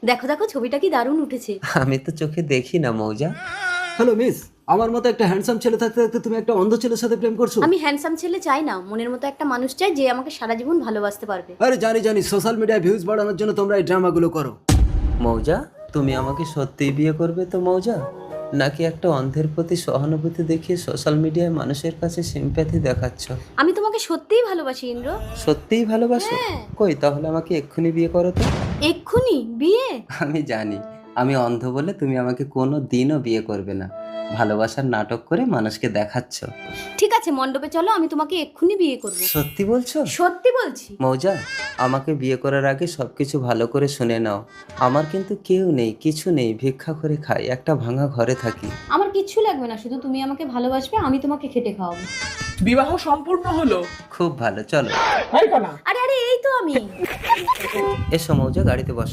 দেখো দেখো ছবিটা কি দারুণ উঠেছে। আমি তো চোখে দেখি না মৌজা। হ্যালো মিস, আমার মতো একটা হ্যান্ডসাম ছেলে থাকতে থাকতে তুমি একটা অন্ধ ছেলের সাথে প্রেম করছো? আমি হ্যান্ডসাম ছেলে চাই না, মনের মতো একটা মানুষ চাই যে আমাকে সারা জীবন ভালোবাসতে পারবে। আরে জানি জানি, সোশ্যাল মিডিয়ায় ভিউজ বাড়ানোর জন্য তোমরা এই ড্রামাগুলো করো। মৌজা, তুমি আমাকে সত্যিই বিয়ে করবে তো মৌজা? নাকি একটা অন্ধের প্রতি সহানুভূতি দেখিয়ে সোশ্যাল মিডিয়ায় মানুষের কাছে সিম্প্যাথি দেখাচ্ছ? আমি তোমাকে সত্যিই ভালোবাসি ইন্দ্র। সত্যিই ভালোবাসো? হ্যাঁ। কই তাহলে আমাকে এক্ষুনি বিয়ে করো তো। এক্ষুনি বিয়ে? আমি জানি আমি অন্ধ বলে তুমি আমাকে কোনো দিনও বিয়ে করবে না, ভালোবাসার নাটক করে মানুষকে দেখাচ্ছ। ঠিক আছে, মণ্ডপে চলো, আমি তোমাকে এক্ষুনি বিয়ে করব। সত্যি বলছো? সত্যি বলছি। মৌজা, আমাকে বিয়ে করার আগে সবকিছু ভালো করে শুনে নাও। আমার কিন্তু কেউ নেই, কিছু নেই, ভিক্ষা করে খাই, একটা ভাঙা ঘরে থাকি। আমার কিচ্ছু লাগবে না, শুধু তুমি আমাকে ভালোবাসবে, আমি তোমাকে খেটে খাওয়াবো। বিবাহ সম্পূর্ণ হলো। খুব ভালো, চলো। হয় না? আরে আরে, এই তো আমি। এসো মৌজা, গাড়িতে বসো।